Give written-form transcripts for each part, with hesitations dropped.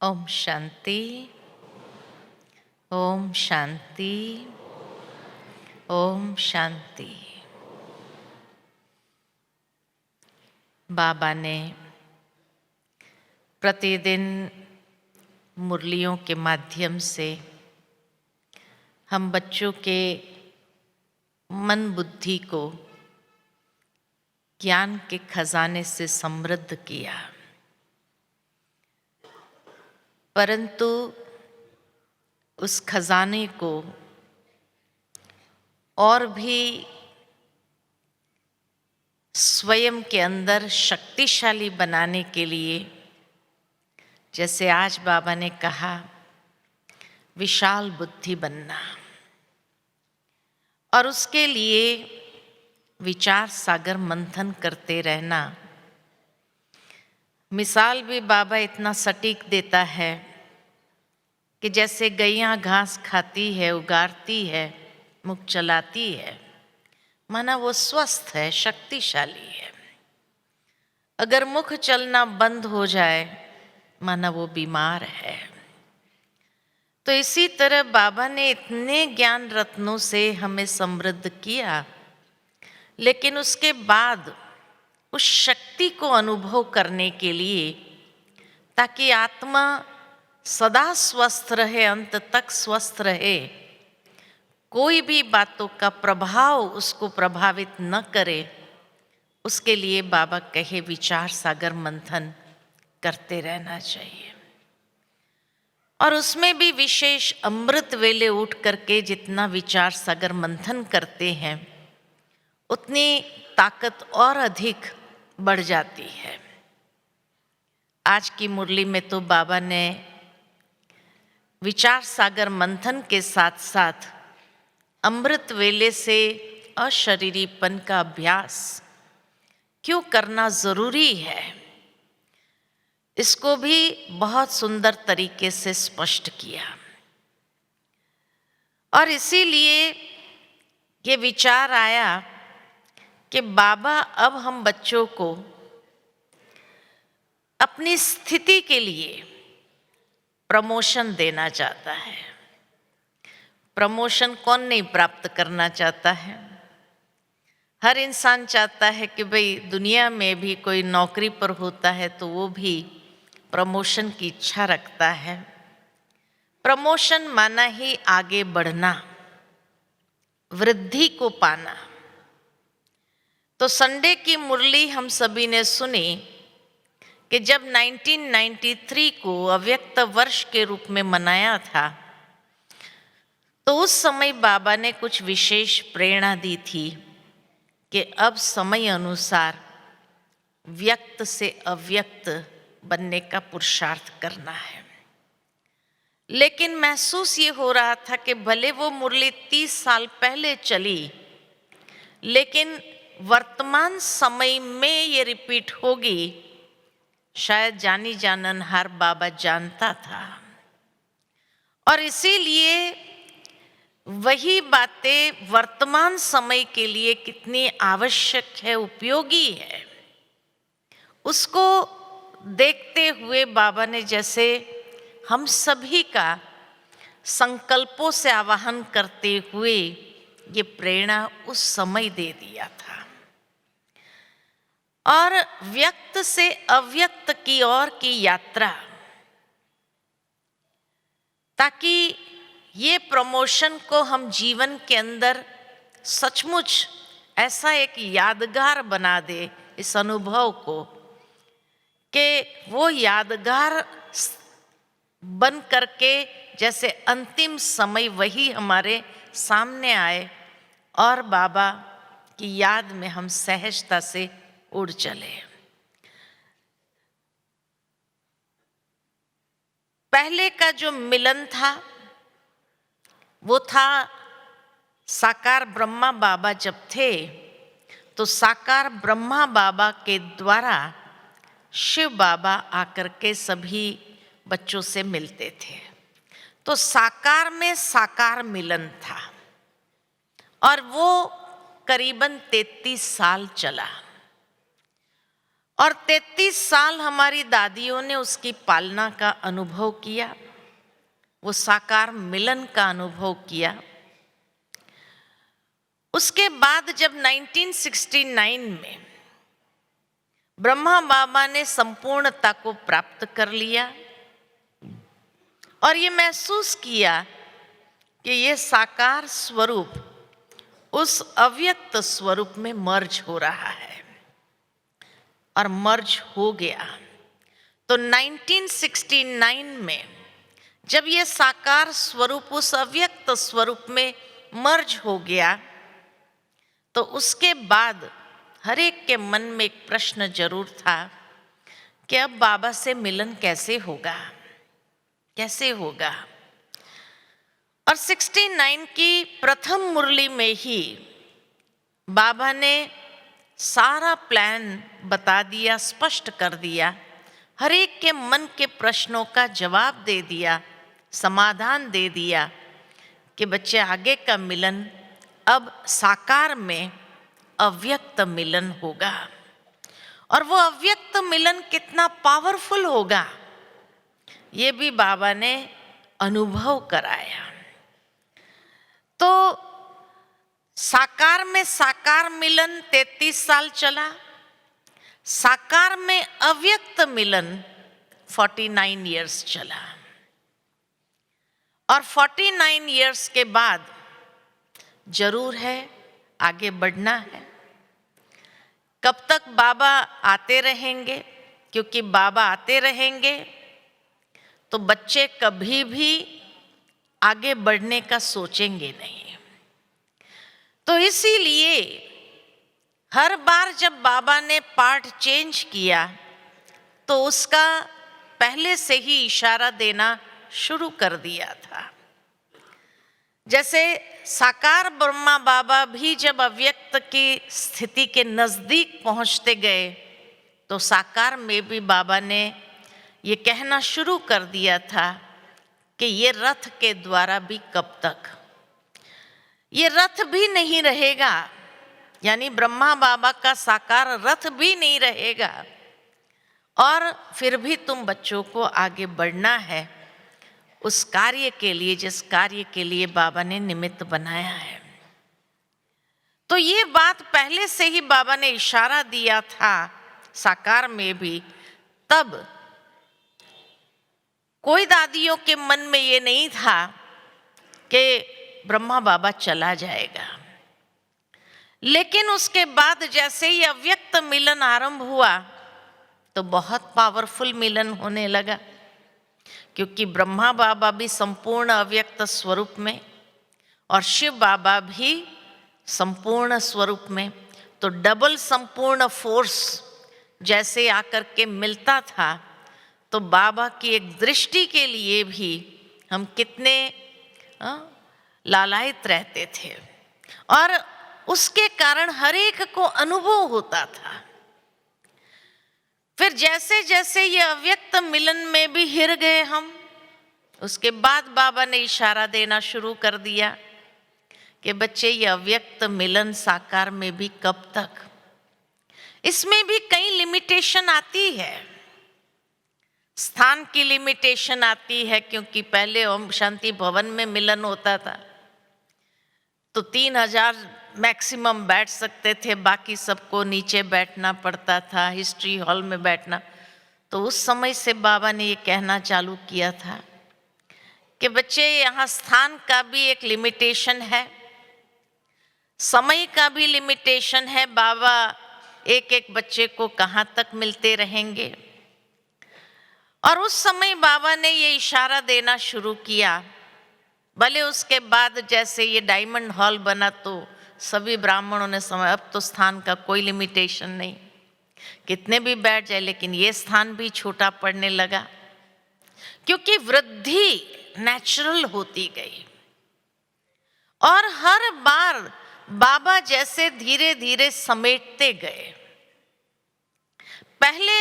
ओम शांति। ओम शांति। ओम शांति। बाबा ने प्रतिदिन मुरलियों के माध्यम से हम बच्चों के मन बुद्धि को ज्ञान के खजाने से समृद्ध किया, परंतु उस खजाने को और भी स्वयं के अंदर शक्तिशाली बनाने के लिए, जैसे आज बाबा ने कहा, विशाल बुद्धि बनना, और उसके लिए विचार सागर मंथन करते रहना। मिसाल भी बाबा इतना सटीक देता है कि जैसे गैयां घास खाती है, उगारती है, मुख चलाती है, माना वो स्वस्थ है, शक्तिशाली है। अगर मुख चलना बंद हो जाए, माना वो बीमार है। तो इसी तरह बाबा ने इतने ज्ञान रत्नों से हमें समृद्ध किया, लेकिन उसके बाद उस शक्ति को अनुभव करने के लिए, ताकि आत्मा सदा स्वस्थ रहे, अंत तक स्वस्थ रहे, कोई भी बातों का प्रभाव उसको प्रभावित न करे, उसके लिए बाबा कहे विचार सागर मंथन करते रहना चाहिए। और उसमें भी विशेष अमृत वेले उठ करके जितना विचार सागर मंथन करते हैं, उतनी ताकत और अधिक बढ़ जाती है। आज की मुरली में तो बाबा ने विचार सागर मंथन के साथ साथ अमृत वेले से अशरीरीपन का अभ्यास क्यों करना जरूरी है, इसको भी बहुत सुंदर तरीके से स्पष्ट किया। और इसीलिए ये विचार आया कि बाबा अब हम बच्चों को अपनी स्थिति के लिए प्रमोशन देना चाहता है। प्रमोशन कौन नहीं प्राप्त करना चाहता है? हर इंसान चाहता है कि भाई दुनिया में भी कोई नौकरी पर होता है तो वो भी प्रमोशन की इच्छा रखता है। प्रमोशन माना ही आगे बढ़ना, वृद्धि को पाना। तो संडे की मुरली हम सभी ने सुनी कि जब 1993 को अव्यक्त वर्ष के रूप में मनाया था, तो उस समय बाबा ने कुछ विशेष प्रेरणा दी थी कि अब समय अनुसार व्यक्त से अव्यक्त बनने का पुरुषार्थ करना है। लेकिन महसूस ये हो रहा था कि भले वो मुरली 30 साल पहले चली, लेकिन वर्तमान समय में ये रिपीट होगी, शायद जानी जाननहार बाबा जानता था। और इसीलिए वही बातें वर्तमान समय के लिए कितनी आवश्यक है, उपयोगी है, उसको देखते हुए बाबा ने जैसे हम सभी का संकल्पों से आवाहन करते हुए ये प्रेरणा उस समय दे दिया था। और व्यक्त से अव्यक्त की ओर की यात्रा, ताकि ये प्रमोशन को हम जीवन के अंदर सचमुच ऐसा एक यादगार बना दे, इस अनुभव को, कि वो यादगार बन करके जैसे अंतिम समय वही हमारे सामने आए और बाबा की याद में हम सहजता से उड़ चले। पहले का जो मिलन था वो था साकार ब्रह्मा बाबा जब थे, तो साकार ब्रह्मा बाबा के द्वारा शिव बाबा आकर के सभी बच्चों से मिलते थे। तो साकार में साकार मिलन था, और वो करीबन 33 साल चला। और 33 साल हमारी दादियों ने उसकी पालना का अनुभव किया, वो साकार मिलन का अनुभव किया। उसके बाद जब 1969 में ब्रह्मा बाबा ने संपूर्णता को प्राप्त कर लिया और ये महसूस किया कि ये साकार स्वरूप उस अव्यक्त स्वरूप में मर्ज हो रहा है, और मर्ज हो गया। तो 1969 में जब ये साकार स्वरूप उस अव्यक्त स्वरूप में मर्ज हो गया, तो उसके बाद हर एक के मन में एक प्रश्न जरूर था कि अब बाबा से मिलन कैसे होगा, कैसे होगा। और 69 की प्रथम मुरली में ही बाबा ने सारा प्लान बता दिया, स्पष्ट कर दिया, हर एक के मन के प्रश्नों का जवाब दे दिया, समाधान दे दिया कि बच्चे आगे का मिलन अब साकार में अव्यक्त मिलन होगा। और वो अव्यक्त मिलन कितना पावरफुल होगा ये भी बाबा ने अनुभव कराया। तो साकार में साकार मिलन 33 साल चला, साकार में अव्यक्त मिलन 49 इयर्स चला, और 49 इयर्स के बाद जरूर है आगे बढ़ना है। कब तक बाबा आते रहेंगे, क्योंकि बाबा आते रहेंगे तो बच्चे कभी भी आगे बढ़ने का सोचेंगे नहीं। तो इसीलिए हर बार जब बाबा ने पार्ट चेंज किया तो उसका पहले से ही इशारा देना शुरू कर दिया था। जैसे साकार ब्रह्मा बाबा भी जब अव्यक्त की स्थिति के नजदीक पहुंचते गए तो साकार में भी बाबा ने ये कहना शुरू कर दिया था कि ये रथ के द्वारा भी कब तक, ये रथ भी नहीं रहेगा, यानी ब्रह्मा बाबा का साकार रथ भी नहीं रहेगा, और फिर भी तुम बच्चों को आगे बढ़ना है उस कार्य के लिए जिस कार्य के लिए बाबा ने निमित्त बनाया है। तो ये बात पहले से ही बाबा ने इशारा दिया था साकार में भी। तब कोई दादियों के मन में ये नहीं था कि ब्रह्मा बाबा चला जाएगा, लेकिन उसके बाद जैसे ही अव्यक्त मिलन आरंभ हुआ तो बहुत पावरफुल मिलन होने लगा, क्योंकि ब्रह्मा बाबा भी संपूर्ण अव्यक्त स्वरूप में और शिव बाबा भी संपूर्ण स्वरूप में, तो डबल संपूर्ण फोर्स जैसे आकर के मिलता था। तो बाबा की एक दृष्टि के लिए भी हम कितने लालायित रहते थे, और उसके कारण हर एक को अनुभव होता था। फिर जैसे जैसे ये अव्यक्त मिलन में भी हिर गए हम, उसके बाद बाबा ने इशारा देना शुरू कर दिया कि बच्चे ये अव्यक्त मिलन साकार में भी कब तक। इसमें भी कई लिमिटेशन आती है, स्थान की लिमिटेशन आती है, क्योंकि पहले ओम शांति भवन में मिलन होता था तो 3000 मैक्सिमम बैठ सकते थे, बाकी सबको नीचे बैठना पड़ता था, हिस्ट्री हॉल में बैठना। तो उस समय से बाबा ने ये कहना चालू किया था कि बच्चे यहाँ स्थान का भी एक लिमिटेशन है, समय का भी लिमिटेशन है। बाबा एक एक बच्चे को कहाँ तक मिलते रहेंगे। और उस समय बाबा ने ये इशारा देना शुरू किया। भले उसके बाद जैसे ये डायमंड हॉल बना तो सभी ब्राह्मणों ने समझा अब तो स्थान का कोई लिमिटेशन नहीं, कितने भी बैठ जाए, लेकिन ये स्थान भी छोटा पड़ने लगा, क्योंकि वृद्धि नेचुरल होती गई। और हर बार बाबा जैसे धीरे धीरे समेटते गए। पहले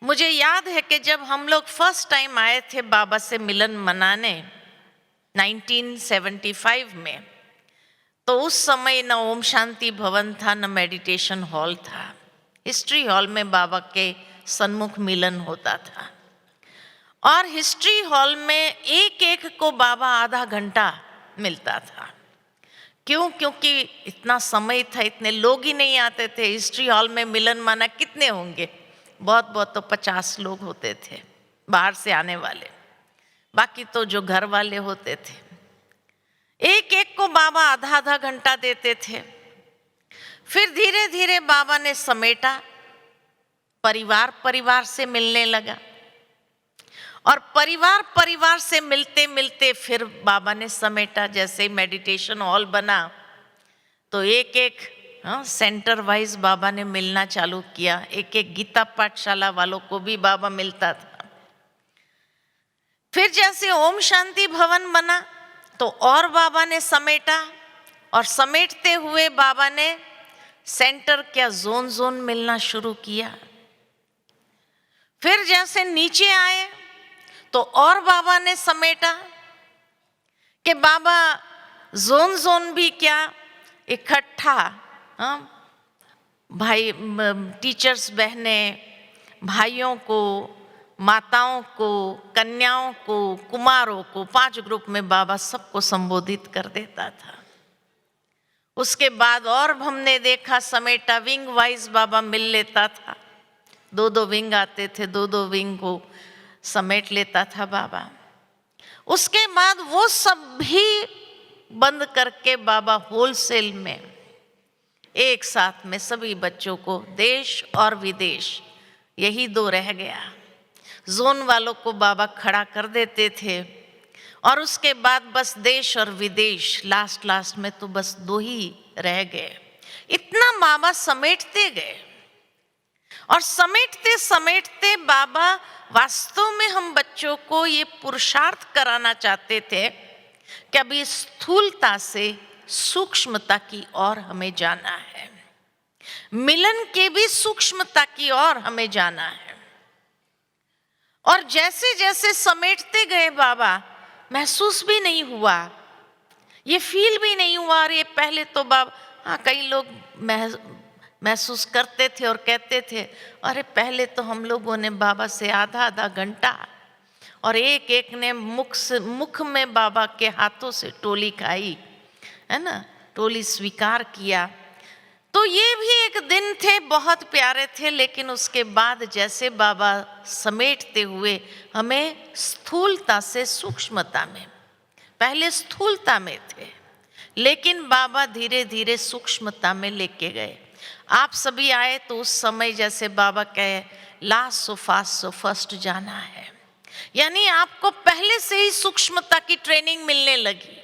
मुझे याद है कि जब हम लोग फर्स्ट टाइम आए थे बाबा से मिलन मनाने 1975 में, तो उस समय न ओम शांति भवन था, न मेडिटेशन हॉल था, हिस्ट्री हॉल में बाबा के सन्मुख मिलन होता था। और हिस्ट्री हॉल में एक एक को बाबा आधा घंटा मिलता था। क्यों? क्योंकि इतना समय था, इतने लोग ही नहीं आते थे हिस्ट्री हॉल में मिलन। माना कितने होंगे? बहुत बहुत तो 50 लोग होते थे बाहर से आने वाले, बाकी तो जो घर वाले होते थे। एक एक को बाबा आधा आधा घंटा देते थे। फिर धीरे धीरे बाबा ने समेटा, परिवार परिवार से मिलने लगा। और परिवार परिवार से मिलते मिलते फिर बाबा ने समेटा। जैसे ही मेडिटेशन हॉल बना तो एक एक सेंटर वाइज बाबा ने मिलना चालू किया। एक एक गीता पाठशाला वालों को भी बाबा मिलता था। फिर जैसे ओम शांति भवन बना तो और बाबा ने समेटा, और समेटते हुए बाबा ने सेंटर क्या जोन जोन मिलना शुरू किया। फिर जैसे नीचे आए तो और बाबा ने समेटा कि बाबा जोन जोन भी क्या इकट्ठा, भाई टीचर्स बहनें, भाइयों को, माताओं को, कन्याओं को, कुमारों को 5 ग्रुप में बाबा सबको संबोधित कर देता था। उसके बाद और हमने देखा समेटा, विंग वाइज बाबा मिल लेता था। 2-2 विंग आते थे, 2-2 विंग को समेट लेता था बाबा। उसके बाद वो सब भी बंद करके बाबा होलसेल में एक साथ में सभी बच्चों को, देश और विदेश, यही 2 रह गया। जोन वालों को बाबा खड़ा कर देते थे, और उसके बाद बस देश और विदेश, लास्ट में तो बस 2 ही रह गए। इतना बाबा समेटते गए। और समेटते समेटते बाबा वास्तव में हम बच्चों को ये पुरुषार्थ कराना चाहते थे कि अभी स्थूलता से सूक्ष्मता की ओर हमें जाना है, मिलन के भी सूक्ष्मता की ओर हमें जाना है। और जैसे जैसे समेटते गए बाबा, महसूस भी नहीं हुआ, ये फील भी नहीं हुआ। और ये पहले तो बाबा, कई लोग महसूस करते थे और कहते थे, अरे पहले तो हम लोगों ने बाबा से आधा आधा घंटा, और एक एक ने मुख में बाबा के हाथों से टोली खाई, है ना, टोली स्वीकार किया। तो ये भी एक दिन थे, बहुत प्यारे थे। लेकिन उसके बाद जैसे बाबा समेटते हुए हमें स्थूलता से सूक्ष्मता में, पहले स्थूलता में थे, लेकिन बाबा धीरे धीरे सूक्ष्मता में लेके गए। आप सभी आए तो उस समय जैसे बाबा कहे, last so fast so first जाना है, यानी आपको पहले से ही सूक्ष्मता की ट्रेनिंग मिलने लगी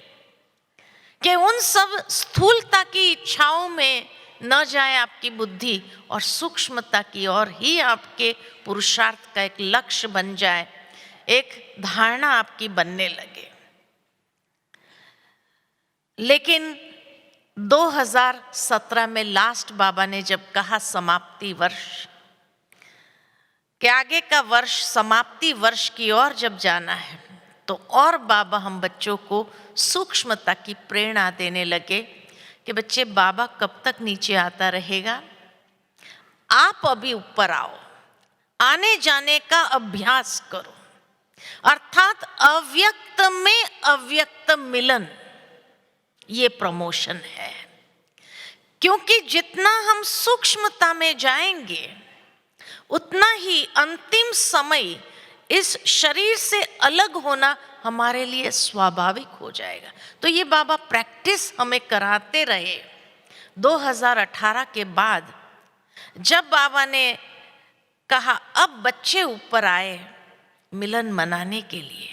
कि उन सब स्थूलता की इच्छाओं में न जाए आपकी बुद्धि, और सूक्ष्मता की ओर ही आपके पुरुषार्थ का एक लक्ष्य बन जाए, एक धारणा आपकी बनने लगे। लेकिन 2017 में लास्ट बाबा ने जब कहा समाप्ति वर्ष, कि आगे का वर्ष समाप्ति वर्ष की ओर जब जाना है, तो और बाबा हम बच्चों को सूक्ष्मता की प्रेरणा देने लगे कि बच्चे बाबा कब तक नीचे आता रहेगा, आप अभी ऊपर आओ, आने जाने का अभ्यास करो। अर्थात अव्यक्त में अव्यक्त मिलन, ये प्रमोशन है। क्योंकि जितना हम सूक्ष्मता में जाएंगे उतना ही अंतिम समय इस शरीर से अलग होना हमारे लिए स्वाभाविक हो जाएगा। तो ये बाबा प्रैक्टिस हमें कराते रहे। 2018 के बाद जब बाबा ने कहा अब बच्चे ऊपर आए मिलन मनाने के लिए,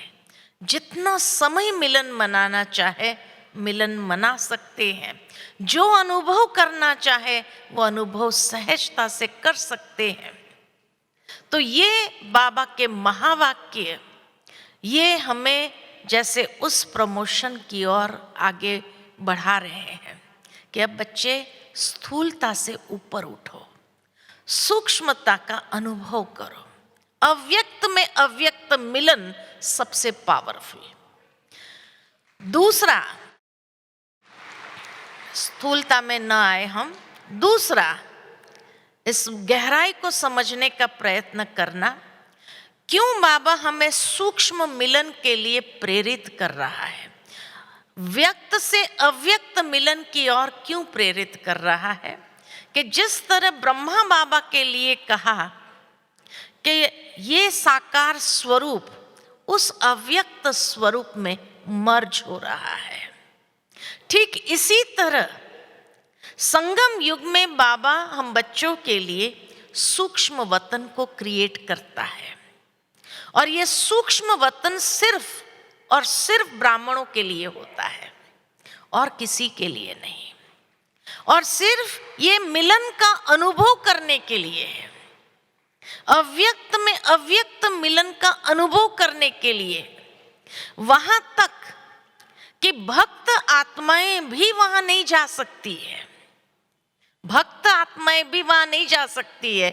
जितना समय मिलन मनाना चाहे मिलन मना सकते हैं, जो अनुभव करना चाहे वो अनुभव सहजता से कर सकते हैं। तो ये बाबा के महावाक्य, ये हमें जैसे उस प्रमोशन की ओर आगे बढ़ा रहे हैं कि अब बच्चे स्थूलता से ऊपर उठो, सूक्ष्मता का अनुभव करो। अव्यक्त में अव्यक्त मिलन सबसे पावरफुल। दूसरा, स्थूलता में न आए हम। दूसरा, इस गहराई को समझने का प्रयत्न करना, क्यों बाबा हमें सूक्ष्म मिलन के लिए प्रेरित कर रहा है, व्यक्त से अव्यक्त मिलन की ओर क्यों प्रेरित कर रहा है। कि जिस तरह ब्रह्मा बाबा के लिए कहा कि ये साकार स्वरूप उस अव्यक्त स्वरूप में मर्ज हो रहा है, ठीक इसी तरह संगम युग में बाबा हम बच्चों के लिए सूक्ष्म वतन को क्रिएट करता है। और ये सूक्ष्म वतन सिर्फ और सिर्फ ब्राह्मणों के लिए होता है और किसी के लिए नहीं। और सिर्फ ये मिलन का अनुभव करने के लिए है, अव्यक्त में अव्यक्त मिलन का अनुभव करने के लिए, वहां तक कि भक्त आत्माएं भी वहां नहीं जा सकती है, भक्त आत्माएं भी वहां नहीं जा सकती है,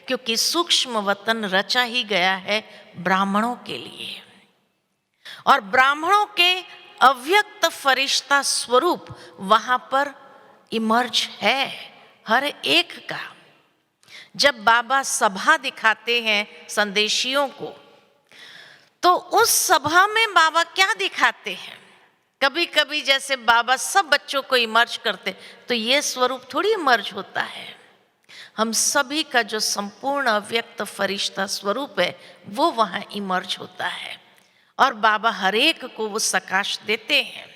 क्योंकि सूक्ष्म वतन रचा ही गया है ब्राह्मणों के लिए। और ब्राह्मणों के अव्यक्त फरिश्ता स्वरूप वहां पर इमर्ज है हर एक का। जब बाबा सभा दिखाते हैं संदेशियों को, तो उस सभा में बाबा क्या दिखाते हैं। कभी कभी जैसे बाबा सब बच्चों को इमर्ज करते, तो ये स्वरूप थोड़ी इमर्ज होता है। हम सभी का जो संपूर्ण अव्यक्त फरिश्ता स्वरूप है वो वहां इमर्ज होता है, और बाबा हर एक को वो सकाश देते हैं।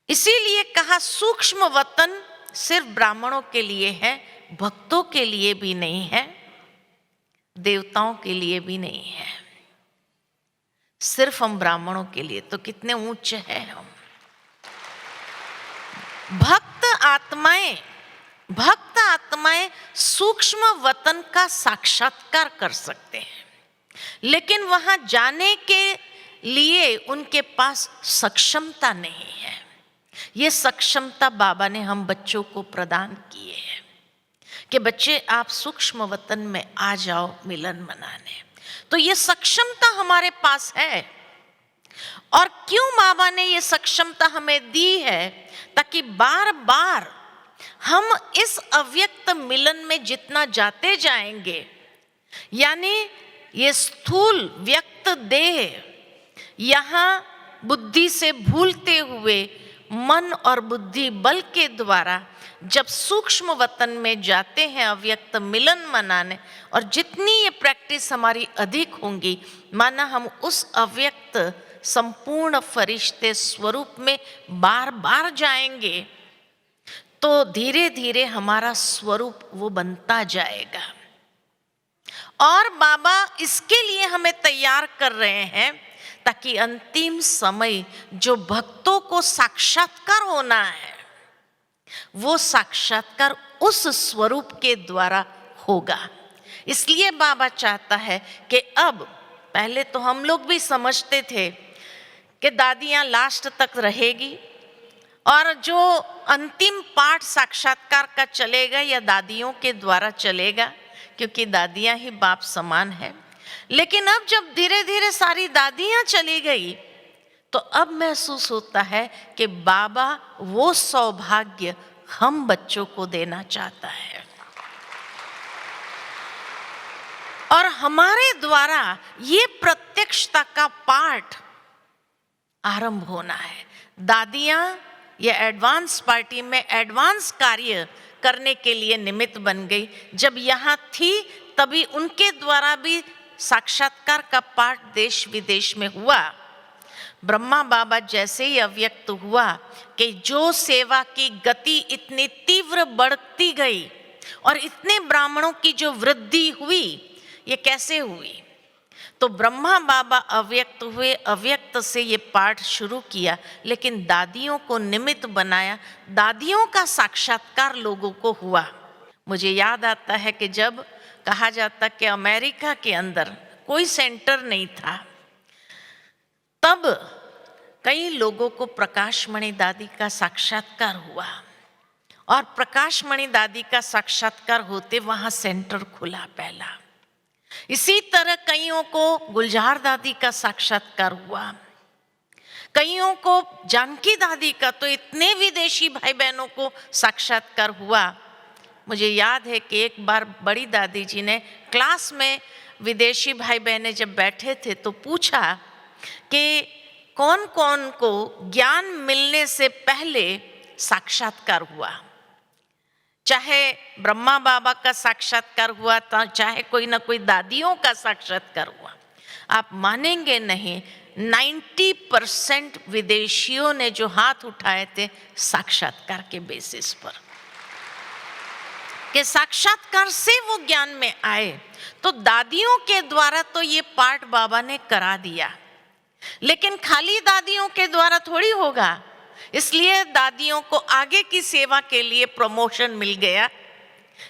इसीलिए कहा सूक्ष्म वतन सिर्फ ब्राह्मणों के लिए है, भक्तों के लिए भी नहीं है, देवताओं के लिए भी नहीं है, सिर्फ हम ब्राह्मणों के लिए। तो कितने ऊंचे हैं हम। भक्त आत्माएं सूक्ष्म वतन का साक्षात्कार कर सकते हैं, लेकिन वहां जाने के लिए उनके पास सक्षमता नहीं है। ये सक्षमता बाबा ने हम बच्चों को प्रदान किए है कि बच्चे आप सूक्ष्म वतन में आ जाओ मिलन मनाने। तो ये सक्षमता हमारे पास है। और क्यों बाबा ने ये सक्षमता हमें दी है, ताकि बार बार हम इस अव्यक्त मिलन में जितना जाते जाएंगे, यानी ये स्थूल व्यक्त देह यहाँ बुद्धि से भूलते हुए मन और बुद्धि बल के द्वारा जब सूक्ष्म वतन में जाते हैं अव्यक्त मिलन मनाने, और जितनी ये प्रैक्टिस हमारी अधिक होंगी, माना हम उस अव्यक्त संपूर्ण फरिश्ते स्वरूप में बार बार जाएंगे, तो धीरे धीरे हमारा स्वरूप वो बनता जाएगा। और बाबा इसके लिए हमें तैयार कर रहे हैं, ताकि अंतिम समय जो भक्तों को साक्षात्कार होना है, वो साक्षात्कार उस स्वरूप के द्वारा होगा। इसलिए बाबा चाहता है कि अब, पहले तो हम लोग भी समझते थे कि दादियाँ लास्ट तक रहेगी और जो अंतिम पाठ साक्षात्कार का चलेगा या दादियों के द्वारा चलेगा, क्योंकि दादियाँ ही बाप समान है। लेकिन अब जब धीरे धीरे सारी दादियाँ चली गई, तो अब महसूस होता है कि बाबा वो सौभाग्य हम बच्चों को देना चाहता है, और हमारे द्वारा ये प्रत्यक्षता का पाठ आरंभ होना है। दादियाँ ये एडवांस पार्टी में एडवांस कार्य करने के लिए निमित्त बन गई। जब यहाँ थी तभी उनके द्वारा भी साक्षात्कार का पाठ देश विदेश में हुआ। ब्रह्मा बाबा जैसे ही अव्यक्त हुआ कि जो सेवा की गति इतनी तीव्र बढ़ती गई और इतने ब्राह्मणों की जो वृद्धि हुई, ये कैसे हुई? तो ब्रह्मा बाबा अव्यक्त हुए, अव्यक्त से ये पाठ शुरू किया, लेकिन दादियों को निमित्त बनाया, दादियों का साक्षात्कार लोगों को हुआ। मुझे याद आता है कि जब कहा जाता कि अमेरिका के अंदर कोई सेंटर नहीं था, तब कई लोगों को प्रकाशमणि दादी का साक्षात्कार हुआ, और प्रकाशमणि दादी का साक्षात्कार होते वहां सेंटर खुला पहला। इसी तरह कईयों को गुलजार दादी का साक्षात्कार हुआ, कईयों को जानकी दादी का, तो इतने विदेशी भाई बहनों को साक्षात्कार हुआ मुझे याद है कि एक बार बड़ी दादी जी ने क्लास में विदेशी भाई बहनें जब बैठे थे तो पूछा कि कौन कौन को ज्ञान मिलने से पहले साक्षात्कार हुआ। चाहे ब्रह्मा बाबा का साक्षात्कार हुआ था, चाहे कोई ना कोई दादियों का साक्षात्कार हुआ। आप मानेंगे नहीं, 90% विदेशियों ने जो हाथ उठाए थे साक्षात्कार के बेसिस पर, कि साक्षात्कार से वो ज्ञान में आए। तो दादियों के द्वारा तो ये पाठ बाबा ने करा दिया, लेकिन खाली दादियों के द्वारा थोड़ी होगा। इसलिए दादियों को आगे की सेवा के लिए प्रमोशन मिल गया,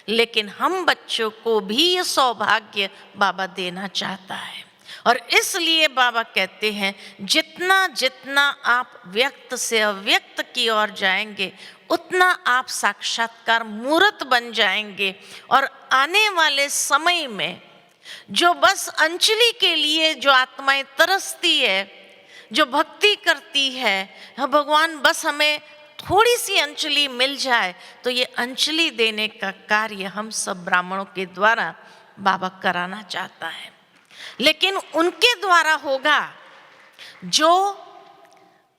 लेकिन हम बच्चों को भी ये सौभाग्य बाबा देना चाहता है। और इसलिए बाबा कहते हैं जितना जितना आप व्यक्त से अव्यक्त की ओर जाएंगे उतना आप साक्षात्कार मूर्त बन जाएंगे। और आने वाले समय में जो बस अंजलि के लिए जो आत्माएं तरसती है, जो भक्ति करती है, भगवान बस हमें थोड़ी सी अंजलि मिल जाए, तो ये अंजलि देने का कार्य हम सब ब्राह्मणों के द्वारा बाबा कराना चाहता है। लेकिन उनके द्वारा होगा जो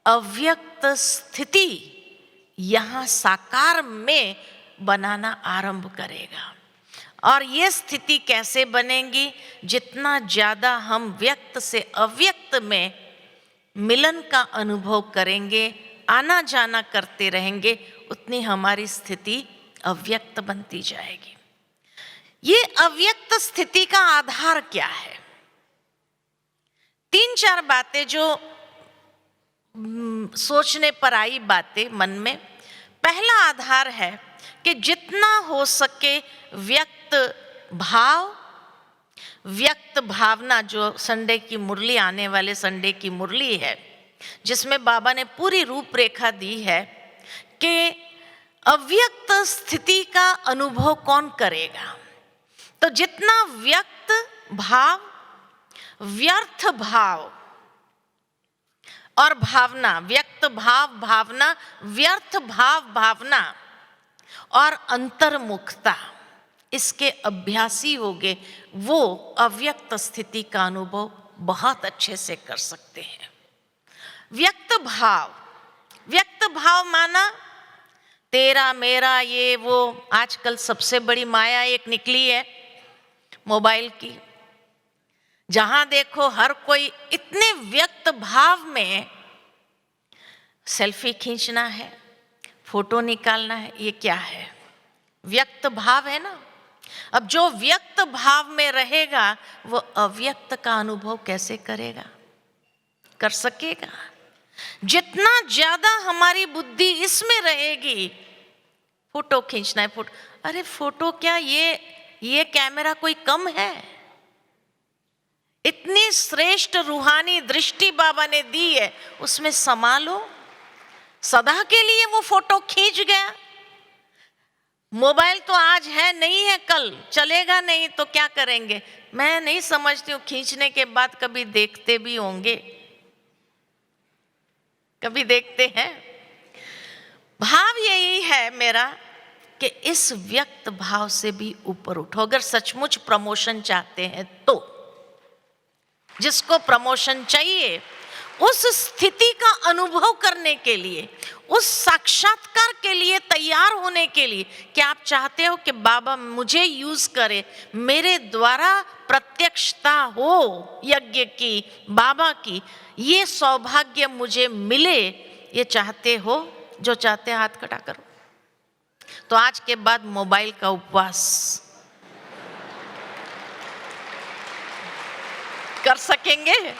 अव्यक्त स्थिति यहाँ साकार में बनाना आरंभ करेगा। और ये स्थिति कैसे बनेगी? जितना ज़्यादा हम व्यक्त से अव्यक्त में मिलन का अनुभव करेंगे, आना जाना करते रहेंगे, उतनी हमारी स्थिति अव्यक्त बनती जाएगी। ये अव्यक्त स्थिति का आधार क्या है? 3-4 बातें जो सोचने पर आई बातें मन में। पहला आधार है कि जितना हो सके व्यक्त भाव, व्यक्त भावना, जो संडे की मुरली, आने वाले संडे की मुरली है, जिसमें बाबा ने पूरी रूपरेखा दी है कि अव्यक्त स्थिति का अनुभव कौन करेगा। तो जितना व्यक्त भाव, व्यर्थ भाव और भावना, व्यक्त भाव भावना, व्यर्थ भाव भावना और अंतर्मुखता, इसके अभ्यासी होगे, वो अव्यक्त स्थिति का अनुभव बहुत अच्छे से कर सकते हैं। व्यक्त भाव, व्यक्त भाव माना तेरा मेरा, ये वो आजकल सबसे बड़ी माया एक निकली है मोबाइल की। जहां देखो हर कोई इतने व्यक्त भाव में, सेल्फी खींचना है, फोटो निकालना है, ये क्या है? व्यक्त भाव है ना। अब जो व्यक्त भाव में रहेगा वो अव्यक्त का अनुभव कैसे करेगा? कर सकेगा? जितना ज्यादा हमारी बुद्धि इसमें रहेगी, फोटो खींचना है, फोटो, अरे फोटो क्या, ये कैमरा कोई कम है? इतनी श्रेष्ठ रूहानी दृष्टि बाबा ने दी है, उसमें संभालो। सदा के लिए वो फोटो खींच गया। मोबाइल तो आज है, नहीं है, कल चलेगा नहीं, तो क्या करेंगे? मैं नहीं समझती हूँ, खींचने के बाद कभी देखते भी होंगे, कभी देखते हैं? भाव यही है मेरा कि इस व्यक्त भाव से भी ऊपर उठो। अगर सचमुच प्रमोशन चाहते हैं तो, जिसको प्रमोशन चाहिए, उस स्थिति का अनुभव करने के लिए, उस साक्षात्कार के लिए तैयार होने के लिए, क्या आप चाहते हो कि बाबा मुझे यूज करे, मेरे द्वारा प्रत्यक्षता हो यज्ञ की, बाबा की, ये सौभाग्य मुझे मिले, ये चाहते हो? जो चाहते हैं हाथ खड़ा करो। तो आज के बाद मोबाइल का उपवास कर सकेंगे?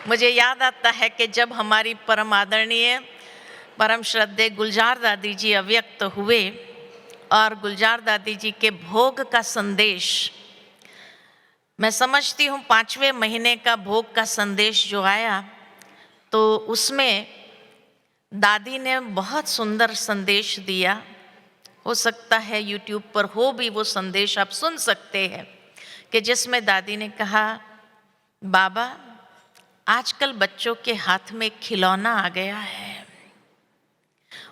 मुझे याद आता है कि जब हमारी परम आदरणीय, परम श्रद्धेय गुलजार दादी जी अव्यक्त हुए और गुलजार दादी जी के भोग का संदेश, मैं समझती हूँ 5वें महीने का भोग का संदेश जो आया, तो उसमें दादी ने बहुत सुंदर संदेश दिया। हो सकता है यूट्यूब पर हो भी वो संदेश, आप सुन सकते हैं, कि जिसमें दादी ने कहा, बाबा आजकल बच्चों के हाथ में खिलौना आ गया है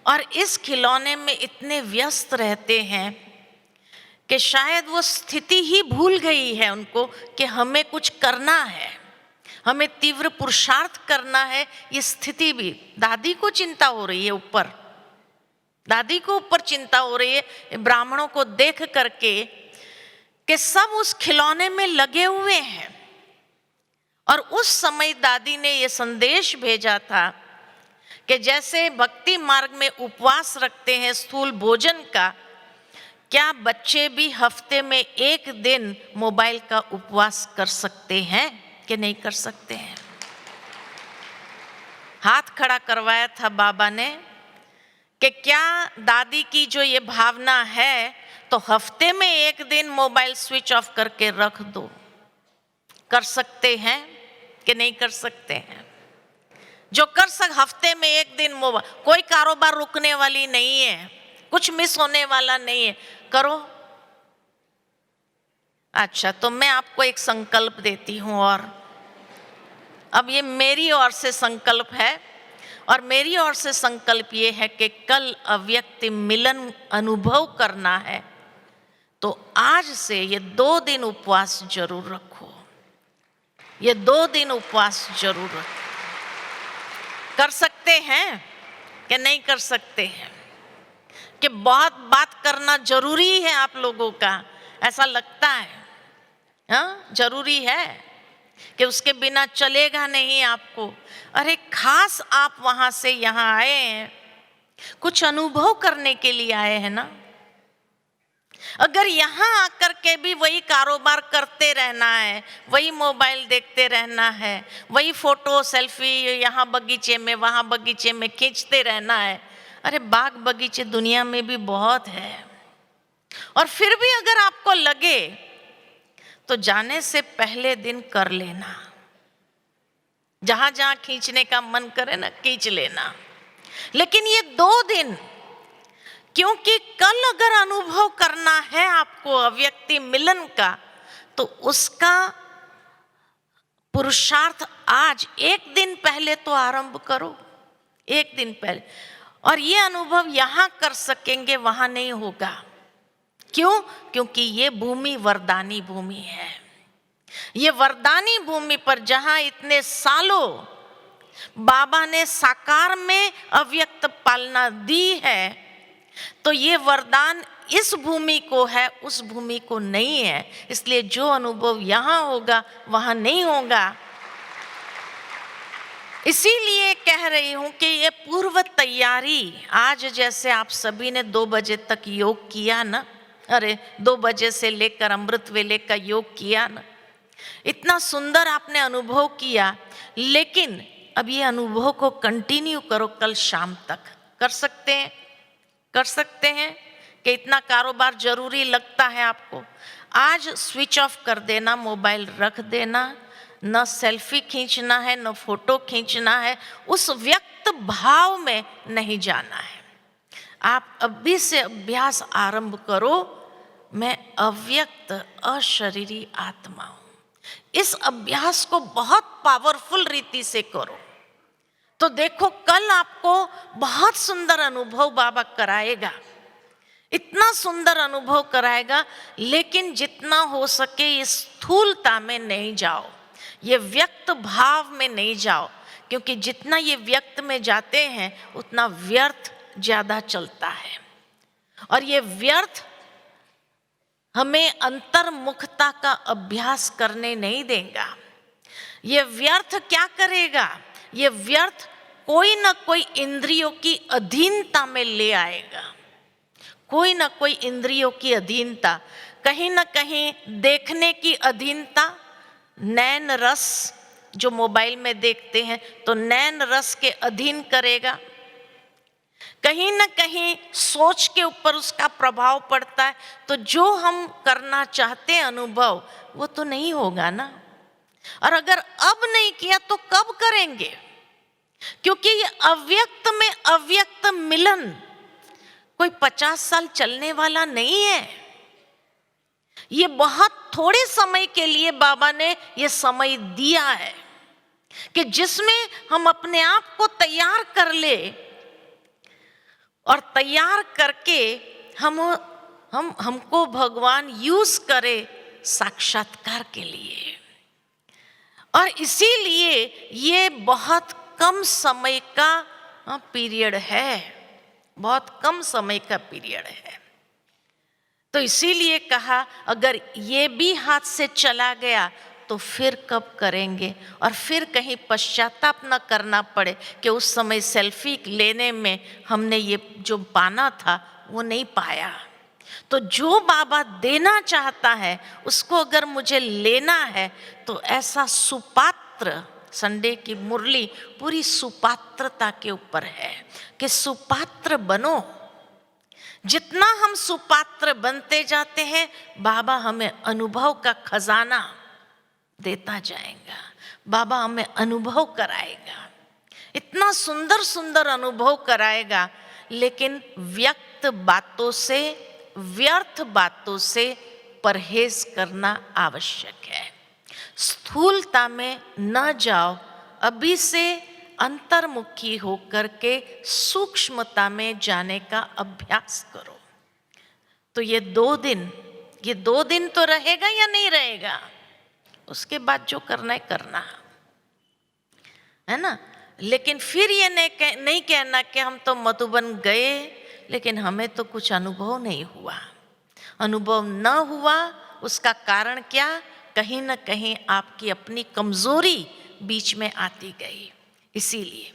और इस खिलौने में इतने व्यस्त रहते हैं कि शायद वो स्थिति ही भूल गई है उनको कि हमें कुछ करना है, हमें तीव्र पुरुषार्थ करना है। ये स्थिति भी दादी को चिंता हो रही है, ऊपर दादी को ऊपर चिंता हो रही है ब्राह्मणों को देख करके कि सब उस खिलौने में लगे हुए हैं। और उस समय दादी ने ये संदेश भेजा था कि जैसे भक्ति मार्ग में उपवास रखते हैं स्थूल भोजन का, क्या बच्चे भी हफ्ते में एक दिन मोबाइल का उपवास कर सकते हैं कि नहीं कर सकते हैं? हाथ खड़ा करवाया था बाबा ने कि क्या दादी की जो ये भावना है तो हफ्ते में एक दिन मोबाइल स्विच ऑफ करके रख दो, कर सकते हैं कि नहीं कर सकते हैं? जो कर हफ्ते में एक दिन मोबाइल, कोई कारोबार रुकने वाली नहीं है, कुछ मिस होने वाला नहीं है, करो। अच्छा, तो मैं आपको एक संकल्प देती हूं, और अब ये मेरी ओर से संकल्प है, और मेरी ओर से संकल्प ये है कि कल अव्यक्त मिलन अनुभव करना है, तो आज से ये 2 दिन उपवास जरूर रखो, ये 2 दिन उपवास जरूर रखो। कर सकते हैं कि नहीं कर सकते हैं? कि बहुत बात करना जरूरी है आप लोगों का, ऐसा लगता है? हाँ, जरूरी है कि उसके बिना चलेगा नहीं आपको। अरे खास आप वहां से यहाँ आए हैं, कुछ अनुभव करने के लिए आए हैं ना। अगर यहाँ आकर के भी वही कारोबार करते रहना है, वही मोबाइल देखते रहना है, वही फोटो सेल्फी यहाँ बगीचे में वहाँ बगीचे में खींचते रहना है, अरे बाग बगीचे दुनिया में भी बहुत है। और फिर भी अगर आपको लगे तो जाने से पहले दिन कर लेना, जहां जहां खींचने का मन करे ना खींच लेना। लेकिन ये 2 दिन, क्योंकि कल अगर अनुभव करना है आपको अव्यक्ति मिलन का, तो उसका पुरुषार्थ आज एक दिन पहले तो आरंभ करो, एक दिन पहले। और ये अनुभव यहां कर सकेंगे, वहां नहीं होगा। क्यों? क्योंकि ये भूमि वरदानी भूमि है। ये वरदानी भूमि पर जहां इतने सालों बाबा ने साकार में अव्यक्त पालना दी है, तो ये वरदान इस भूमि को है, उस भूमि को नहीं है। इसलिए जो अनुभव यहां होगा वहां नहीं होगा। इसीलिए कह रही हूं कि ये पूर्व तैयारी, आज जैसे आप सभी ने 2 बजे तक योग किया ना, अरे 2 बजे से लेकर अमृत वेले का योग किया ना, इतना सुंदर आपने अनुभव किया। लेकिन अब ये अनुभव को कंटिन्यू करो कल शाम तक। कर सकते हैं? कर सकते हैं कि इतना कारोबार जरूरी लगता है आपको? आज स्विच ऑफ कर देना, मोबाइल रख देना, न सेल्फी खींचना है, न फोटो खींचना है, उस व्यक्त भाव में नहीं जाना है। आप अभी से अभ्यास आरंभ करो, मैं अव्यक्त अशरीरी आत्मा हूं। इस अभ्यास को बहुत पावरफुल रीति से करो, तो देखो कल आपको बहुत सुंदर अनुभव बाबा कराएगा, इतना सुंदर अनुभव कराएगा। लेकिन जितना हो सके इस स्थूलता में नहीं जाओ, ये व्यक्त भाव में नहीं जाओ, क्योंकि जितना ये व्यक्त में जाते हैं उतना व्यर्थ ज्यादा चलता है। और ये व्यर्थ हमें अंतर्मुखता का अभ्यास करने नहीं देगा। ये व्यर्थ क्या करेगा? ये व्यर्थ कोई ना कोई इंद्रियों की अधीनता में ले आएगा, कोई ना कोई इंद्रियों की अधीनता, कहीं ना कहीं देखने की अधीनता, नैन रस जो मोबाइल में देखते हैं तो नैन रस के अधीन करेगा, कहीं ना कहीं सोच के ऊपर उसका प्रभाव पड़ता है, तो जो हम करना चाहते हैं अनुभव वो तो नहीं होगा ना। और अगर अब नहीं किया तो कब करेंगे? क्योंकि ये अव्यक्त में अव्यक्त मिलन कोई 50 साल चलने वाला नहीं है। ये बहुत थोड़े समय के लिए बाबा ने ये समय दिया है कि जिसमें हम अपने आप को तैयार कर ले और तैयार करके हमको भगवान यूज करे साक्षात्कार के लिए। और इसीलिए ये बहुत कम समय का पीरियड है, बहुत कम समय का पीरियड है। तो इसीलिए कहा अगर ये भी हाथ से चला गया तो फिर कब करेंगे, और फिर कहीं पश्चाताप न करना पड़े कि उस समय सेल्फी लेने में हमने ये जो पाना था वो नहीं पाया। तो जो बाबा देना चाहता है उसको अगर मुझे लेना है तो ऐसा सुपात्र, संडे की मुरली पूरी सुपात्रता के ऊपर है कि सुपात्र बनो। जितना हम सुपात्र बनते जाते हैं बाबा हमें अनुभव का खजाना देता जाएगा, बाबा हमें अनुभव कराएगा, इतना सुंदर सुंदर अनुभव कराएगा। लेकिन व्यक्त बातों से, व्यर्थ बातों से परहेज करना आवश्यक है। स्थूलता में न जाओ, अभी से अंतर्मुखी होकर के सूक्ष्मता में जाने का अभ्यास करो। तो ये 2 दिन तो रहेगा या नहीं रहेगा, उसके बाद जो करना है करना है ना। लेकिन फिर ये नहीं कहना कि हम तो मधुबन गए लेकिन हमें तो कुछ अनुभव नहीं हुआ। अनुभव न हुआ उसका कारण क्या, कहीं ना कहीं आपकी अपनी कमजोरी बीच में आती गई। इसीलिए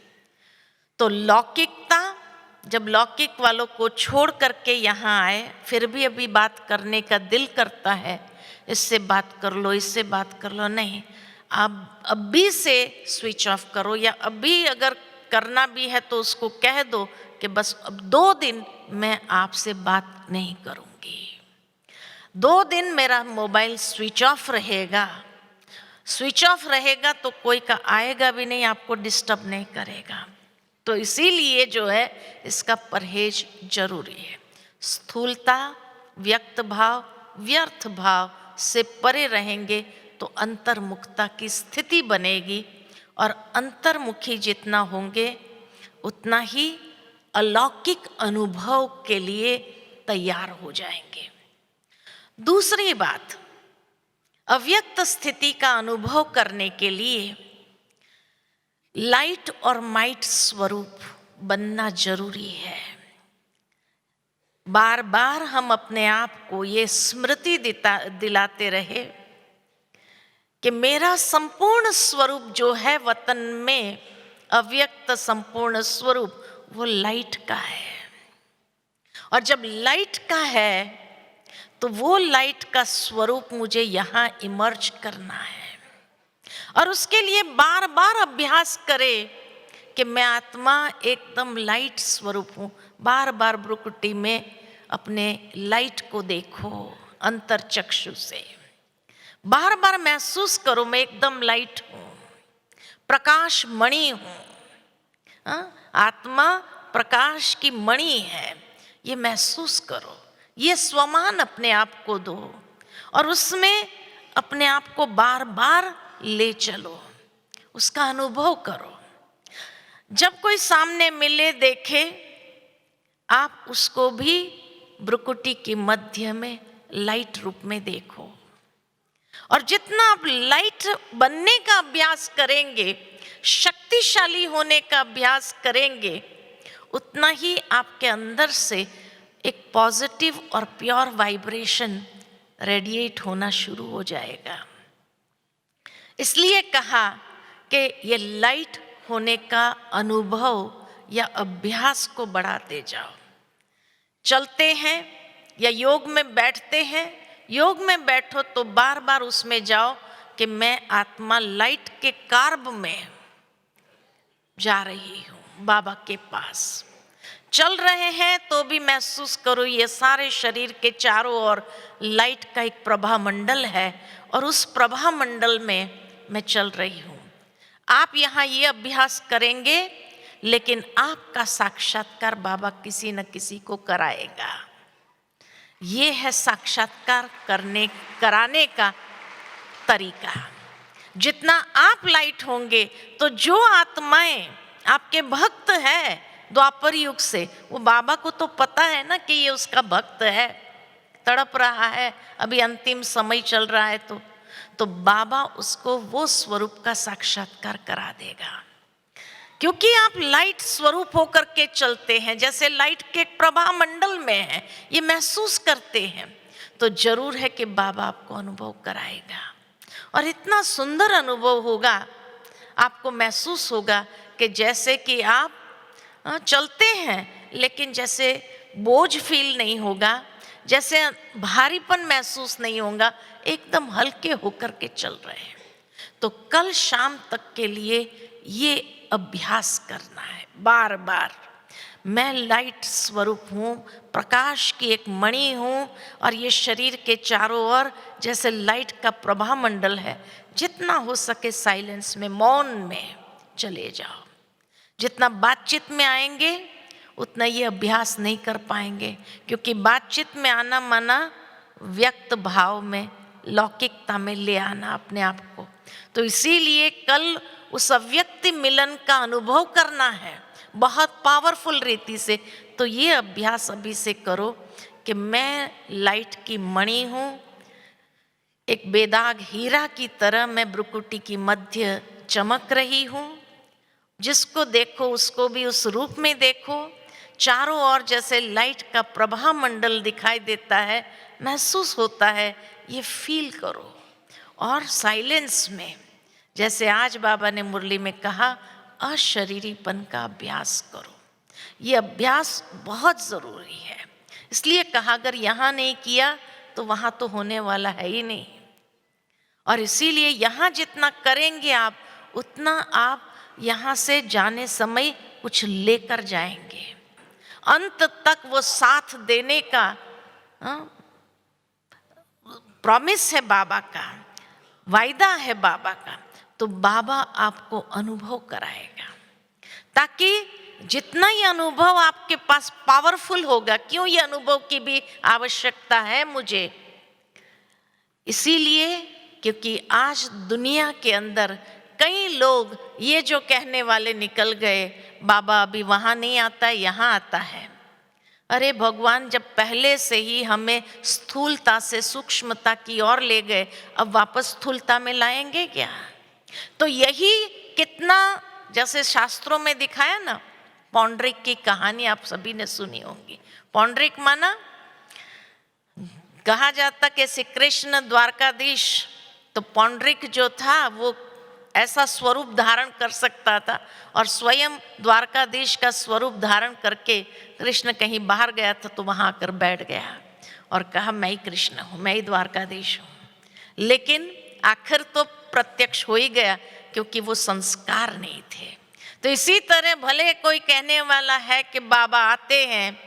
तो लौकिकता, जब लौकिक वालों को छोड़ करके यहाँ आए, फिर भी अभी बात करने का दिल करता है, इससे बात कर लो, इससे बात कर लो, नहीं, आप अभी से स्विच ऑफ करो। या अभी अगर करना भी है तो उसको कह दो कि बस अब 2 दिन मैं आपसे बात नहीं करूँगी, 2 दिन मेरा मोबाइल स्विच ऑफ रहेगा। स्विच ऑफ रहेगा तो कोई का आएगा भी नहीं, आपको डिस्टर्ब नहीं करेगा। तो इसीलिए जो है इसका परहेज जरूरी है। स्थूलता, व्यक्त भाव, व्यर्थ भाव से परे रहेंगे तो अंतर्मुखता की स्थिति बनेगी, और अंतर्मुखी जितना होंगे उतना ही अलौकिक अनुभव के लिए तैयार हो जाएंगे। दूसरी बात, अव्यक्त स्थिति का अनुभव करने के लिए लाइट और माइट स्वरूप बनना जरूरी है। बार बार हम अपने आप को ये स्मृति दिलाते रहे कि मेरा संपूर्ण स्वरूप जो है वतन में, अव्यक्त संपूर्ण स्वरूप, वो लाइट का है। और जब लाइट का है तो वो लाइट का स्वरूप मुझे यहाँ इमर्ज करना है, और उसके लिए बार बार अभ्यास करें कि मैं आत्मा एकदम लाइट स्वरूप हूँ। बार बार भ्रुकुटी में अपने लाइट को देखो अंतर चक्षु से, बार बार महसूस करो मैं एकदम लाइट हूँ, प्रकाश मणि हूँ। आत्मा प्रकाश की मणि है, ये महसूस करो, ये स्वमान अपने आप को दो, और उसमें अपने आप को बार बार ले चलो, उसका अनुभव करो। जब कोई सामने मिले देखे, आप उसको भी भ्रुकुटी के मध्य में लाइट रूप में देखो। और जितना आप लाइट बनने का अभ्यास करेंगे, शक्तिशाली होने का अभ्यास करेंगे, उतना ही आपके अंदर से एक पॉजिटिव और प्योर वाइब्रेशन रेडिएट होना शुरू हो जाएगा। इसलिए कहा कि ये लाइट होने का अनुभव या अभ्यास को बढ़ाते जाओ। चलते हैं या योग में बैठते हैं, योग में बैठो तो बार बार उसमें जाओ कि मैं आत्मा लाइट के कार्ब में जा रही हूँ बाबा के पास। चल रहे हैं तो भी महसूस करो ये सारे शरीर के चारों ओर लाइट का एक प्रभा मंडल है, और उस प्रभा मंडल में मैं चल रही हूँ। आप यहाँ ये अभ्यास करेंगे, लेकिन आपका साक्षात्कार बाबा किसी न किसी को कराएगा। ये है साक्षात्कार कराने का तरीका। जितना आप लाइट होंगे तो जो आत्माएं आपके भक्त हैं द्वापर युग से। वो बाबा को तो पता है ना कि ये उसका भक्त है, तड़प रहा है, अभी अंतिम समय चल रहा है, तो बाबा उसको वो स्वरूप का साक्षात्कार करा देगा। क्योंकि आप लाइट स्वरूप होकर के चलते हैं, जैसे लाइट के प्रभा मंडल में है, ये महसूस करते हैं, तो जरूर है कि बाबा आपको अनुभव कराएगा। और इतना सुंदर अनुभव होगा, आपको महसूस होगा कि जैसे कि आप चलते हैं लेकिन जैसे बोझ फील नहीं होगा, जैसे भारीपन महसूस नहीं होगा, एकदम हल्के होकर के चल रहे हैं। तो कल शाम तक के लिए ये अभ्यास करना है बार बार। मैं लाइट स्वरूप हूँ, प्रकाश की एक मणि हूँ, और ये शरीर के चारों ओर जैसे लाइट का प्रभा मंडल है। जितना हो सके साइलेंस में, मौन में चले जाओ। जितना बातचीत में आएंगे उतना ये अभ्यास नहीं कर पाएंगे, क्योंकि बातचीत में आना माना व्यक्त भाव में, लौकिकता में ले आना अपने आप को। तो इसीलिए कल उस अव्यक्त मिलन का अनुभव करना है बहुत पावरफुल रीति से। तो ये अभ्यास अभी से करो कि मैं लाइट की मणि हूँ, एक बेदाग हीरा की तरह मैं भ्रुकुटी की मध्य चमक रही हूँ। जिसको देखो उसको भी उस रूप में देखो। चारों ओर जैसे लाइट का प्रभा मंडल दिखाई देता है, महसूस होता है, ये फील करो। और साइलेंस में, जैसे आज बाबा ने मुरली में कहा, अशरीरीपन का अभ्यास करो। ये अभ्यास बहुत ज़रूरी है। इसलिए कहा अगर यहाँ नहीं किया तो वहाँ तो होने वाला है ही नहीं। और इसीलिए यहाँ जितना करेंगे आप, उतना आप यहाँ से जाने समय कुछ लेकर जाएंगे। अंत तक वो साथ देने का प्रॉमिस है बाबा का, वायदा है बाबा का। तो बाबा आपको अनुभव कराएगा, ताकि जितना ये अनुभव आपके पास पावरफुल होगा। क्यों ये अनुभव की भी आवश्यकता है मुझे? इसीलिए क्योंकि आज दुनिया के अंदर कई लोग ये जो कहने वाले निकल गए, बाबा अभी वहाँ नहीं आता, यहाँ आता है। अरे भगवान जब पहले से ही हमें स्थूलता से सूक्ष्मता की ओर ले गए, अब वापस स्थूलता में लाएंगे क्या? तो यही कितना, जैसे शास्त्रों में दिखाया ना, पौंड्रिक की कहानी आप सभी ने सुनी होगी। पौंड्रिक माना, कहा जाता कि श्री कृष्ण द्वारकाधीश, तो पौंड्रिक जो था वो ऐसा स्वरूप धारण कर सकता था, और स्वयं द्वारकाधीश का स्वरूप धारण करके कृष्ण कहीं बाहर गया था तो वहाँ आकर बैठ गया और कहा मैं ही कृष्ण हूँ, मैं ही द्वारकाधीश हूँ। लेकिन आखिर तो प्रत्यक्ष हो ही गया, क्योंकि वो संस्कार नहीं थे। तो इसी तरह भले कोई कहने वाला है कि बाबा आते हैं,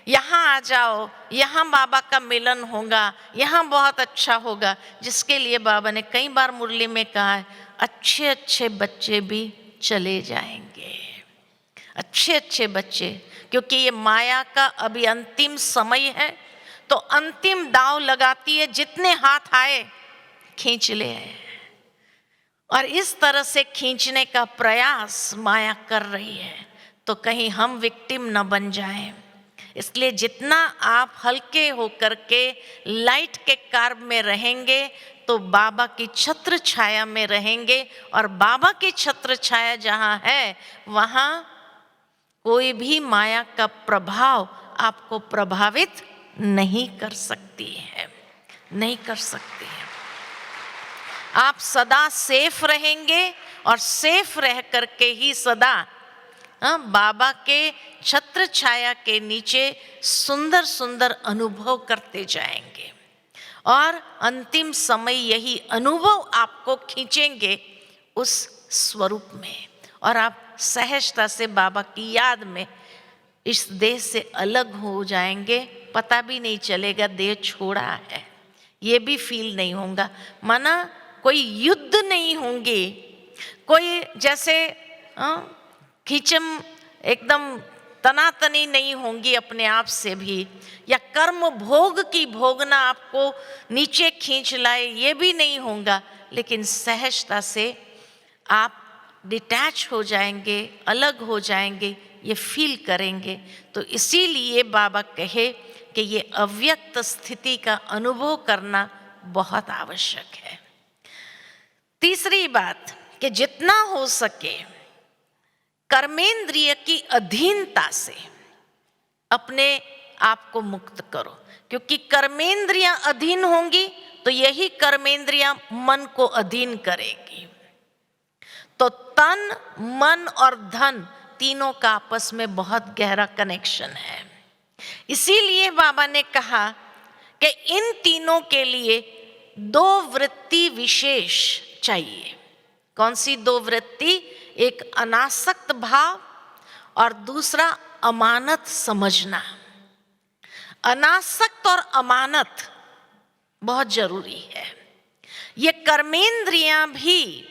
यहाँ आ जाओ, यहाँ बाबा का मिलन होगा, यहाँ बहुत अच्छा होगा, जिसके लिए बाबा ने कई बार मुरली में कहा है, अच्छे अच्छे बच्चे भी चले जाएंगे, अच्छे अच्छे बच्चे, क्योंकि ये माया का अभी अंतिम समय है। तो अंतिम दाव लगाती है, जितने हाथ आए खींच ले। और इस तरह से खींचने का प्रयास माया कर रही है, तो कहीं हम विक्टिम न बन जाएं। इसलिए जितना आप हल्के होकर के लाइट के कार्ब में रहेंगे, तो बाबा की छत्र छाया में रहेंगे। और बाबा की छत्र छाया जहाँ है, वहाँ कोई भी माया का प्रभाव आपको प्रभावित नहीं कर सकती है, नहीं कर सकती है। आप सदा सेफ रहेंगे, और सेफ रह करके ही सदा बाबा के छत्र छाया के नीचे सुंदर सुंदर अनुभव करते जाएंगे। और अंतिम समय यही अनुभव आपको खींचेंगे उस स्वरूप में, और आप सहजता से बाबा की याद में इस देह से अलग हो जाएंगे। पता भी नहीं चलेगा देह छोड़ा है, ये भी फील नहीं होगा। माना कोई युद्ध नहीं होंगे, कोई जैसे खींचम एकदम तनातनी नहीं होंगी अपने आप से भी, या कर्म भोग की भोगना आपको नीचे खींच लाए, ये भी नहीं होगा। लेकिन सहजता से आप डिटैच हो जाएंगे, अलग हो जाएंगे, ये फील करेंगे। तो इसीलिए बाबा कहे कि ये अव्यक्त स्थिति का अनुभव करना बहुत आवश्यक है। तीसरी बात कि जितना हो सके कर्मेंद्रिय की अधीनता से अपने आप को मुक्त करो, क्योंकि कर्मेंद्रियां अधीन होंगी तो यही कर्मेंद्रियां मन को अधीन करेगी। तो तन, मन और धन तीनों का आपस में बहुत गहरा कनेक्शन है। इसीलिए बाबा ने कहा कि इन तीनों के लिए दो वृत्ति विशेष चाहिए। कौन सी दो वृत्ति? एक अनासक्त भाव और दूसरा अमानत समझना। अनासक्त और अमानत बहुत जरूरी है। ये कर्मेंद्रियां भी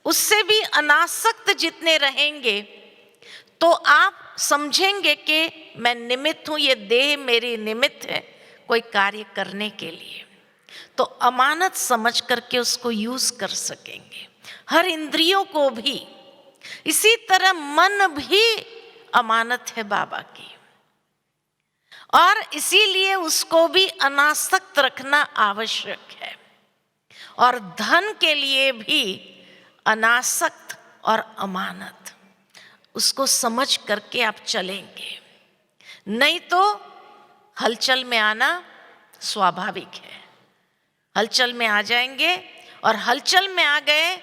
उससे भी अनासक्त जितने रहेंगे तो आप समझेंगे कि मैं निमित्त हूं, ये देह मेरी निमित्त है कोई कार्य करने के लिए, तो अमानत समझ करके उसको यूज कर सकेंगे। हर इंद्रियों को भी, इसी तरह मन भी अमानत है बाबा की, और इसीलिए उसको भी अनासक्त रखना आवश्यक है। और धन के लिए भी अनासक्त और अमानत, उसको समझ करके आप चलेंगे, नहीं तो हलचल में आना स्वाभाविक है। हलचल में आ जाएंगे, और हलचल में आ गए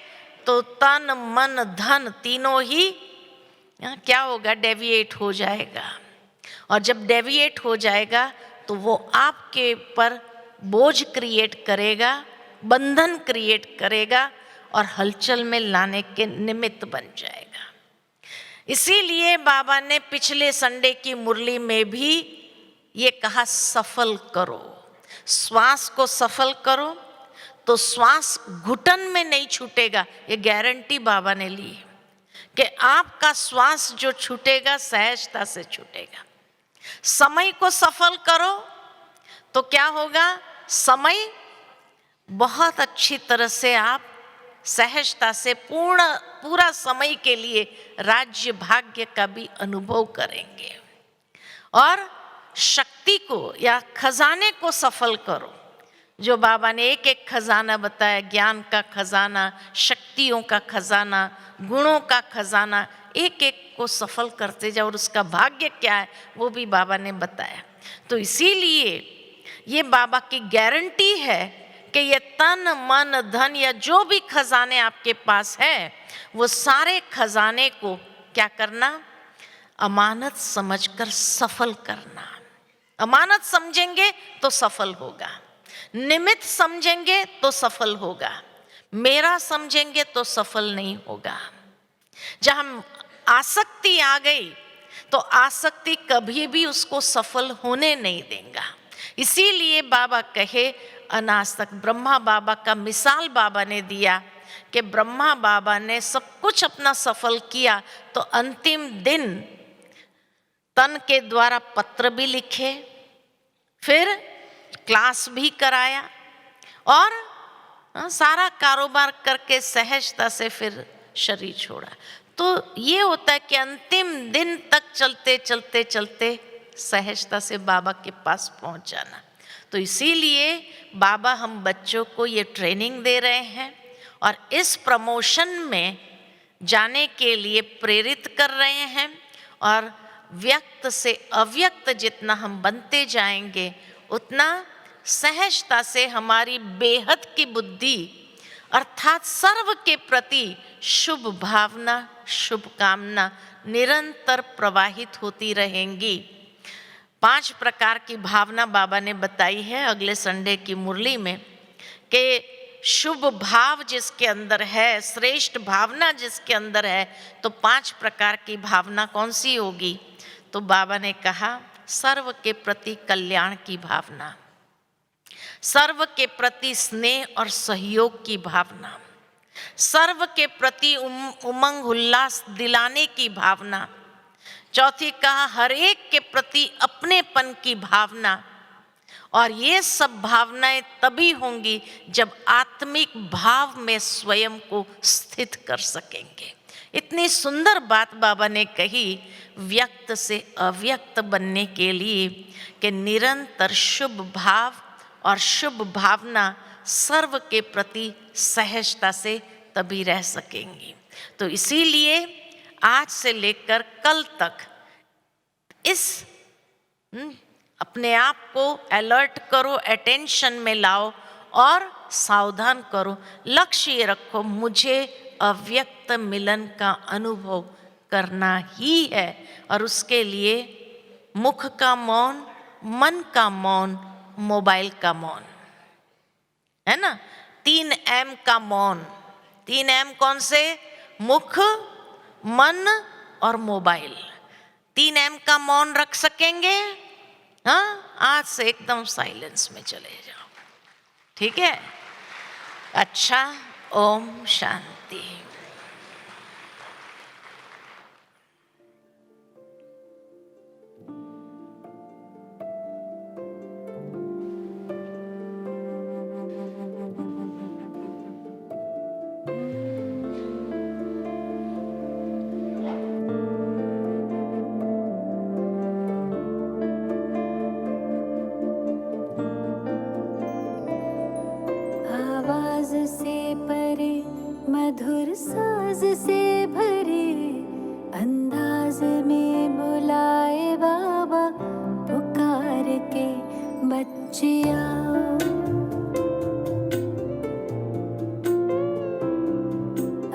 तो तन, मन, धन तीनों ही क्या होगा? डेविएट हो जाएगा। और जब डेविएट हो जाएगा तो वो आपके पर बोझ क्रिएट करेगा, बंधन क्रिएट करेगा और हलचल में लाने के निमित्त बन जाएगा। इसीलिए बाबा ने पिछले संडे की मुरली में भी ये कहा, सफल करो, श्वास को सफल करो, तो श्वास घुटन में नहीं छूटेगा। ये गारंटी बाबा ने ली कि आपका श्वास जो छूटेगा सहजता से छूटेगा। समय को सफल करो तो क्या होगा? समय बहुत अच्छी तरह से आप सहजता से पूरा समय के लिए राज्य भाग्य का भी अनुभव करेंगे। और शक्ति को या खजाने को सफल करो, जो बाबा ने एक एक खजाना बताया, ज्ञान का खजाना, शक्तियों का खजाना, गुणों का खजाना, एक एक को सफल करते जाओ, और उसका भाग्य क्या है वो भी बाबा ने बताया। तो इसीलिए ये बाबा की गारंटी है कि ये तन, मन, धन या जो भी खजाने आपके पास है, वो सारे खजाने को क्या करना? अमानत समझकर सफल करना। अमानत समझेंगे तो सफल होगा, निमित्त समझेंगे तो सफल होगा, मेरा समझेंगे तो सफल नहीं होगा। जहां आसक्ति आ गई तो आसक्ति कभी भी उसको सफल होने नहीं देगा। इसीलिए बाबा कहे अनासक्त। ब्रह्मा बाबा का मिसाल बाबा ने दिया कि ब्रह्मा बाबा ने सब कुछ अपना सफल किया, तो अंतिम दिन तन के द्वारा पत्र भी लिखे, फिर क्लास भी कराया, और सारा कारोबार करके सहजता से फिर शरीर छोड़ा। तो ये होता है कि अंतिम दिन तक चलते चलते चलते सहजता से बाबा के पास पहुंच जाना। तो इसीलिए बाबा हम बच्चों को ये ट्रेनिंग दे रहे हैं, और इस प्रमोशन में जाने के लिए प्रेरित कर रहे हैं। और व्यक्त से अव्यक्त जितना हम बनते जाएंगे, उतना सहजता से हमारी बेहद की बुद्धि अर्थात सर्व के प्रति शुभ भावना, शुभकामना निरंतर प्रवाहित होती रहेंगी। 5 प्रकार की भावना बाबा ने बताई है अगले संडे की मुरली में, कि शुभ भाव जिसके अंदर है, श्रेष्ठ भावना जिसके अंदर है, तो 5 प्रकार की भावना कौन सी होगी? तो बाबा ने कहा, सर्व के प्रति कल्याण की भावना, सर्व के प्रति स्नेह और सहयोग की भावना, सर्व के प्रति उमंग उल्लास दिलाने की भावना, चौथी कहा हर एक के प्रति अपनेपन की भावना, और ये सब भावनाएं तभी होंगी जब आत्मिक भाव में स्वयं को स्थित कर सकेंगे। इतनी सुंदर बात बाबा ने कही व्यक्त से अव्यक्त बनने के लिए कि निरंतर शुभ भाव और शुभ भावना सर्व के प्रति सहजता से तभी रह सकेंगी। तो इसीलिए आज से लेकर कल तक इस अपने आप को अलर्ट करो, अटेंशन में लाओ और सावधान करो। लक्ष्य ये रखो, मुझे अव्यक्त मिलन का अनुभव करना ही है, और उसके लिए मुख का मौन, मन का मौन, मोबाइल का मौन, है ना। 3M का मौन। 3M कौन से? मुख, मन और मोबाइल। 3M का मौन रख सकेंगे? हाँ, आज से एकदम साइलेंस में चले जाओ, ठीक है। अच्छा, ओम शांति। आवाज से परे, मधुर साज से भरे, अंदाज में बुलाए बाबा, पुकार के बच्चे आओ।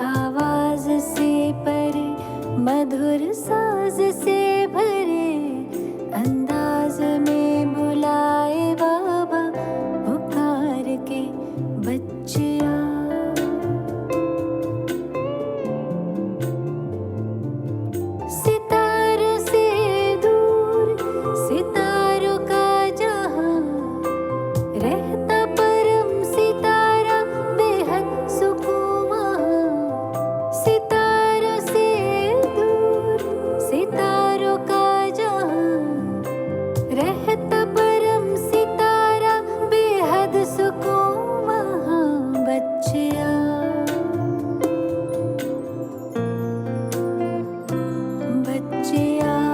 आवाज से परे, मधुर साज से भरे, अंदाज में बुलाए बाबा, पुकार के बच्चे आओ। सितारों से दूर, सितारों का जहां, रहता परम सितारा, बेहद सुकून वहां। सितारों से दूर, सितारों का जहां, रहता परम सितारा, बेहद सुकून वहां। बच्चे आओ, बच्चे आओ।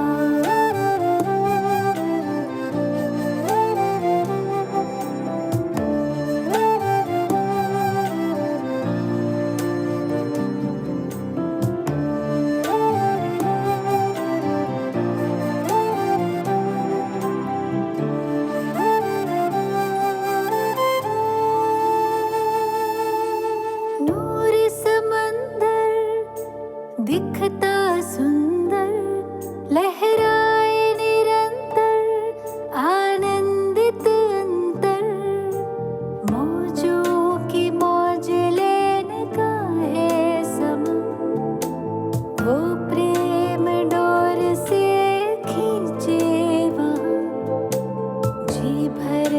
नूर समंदर दिखता सुंदर, लहराए निरंतर, आनंदित अंतर। मौजों की मौज लेने का है समा, वो प्रेम डोर से खींचे वहाँ। जी भर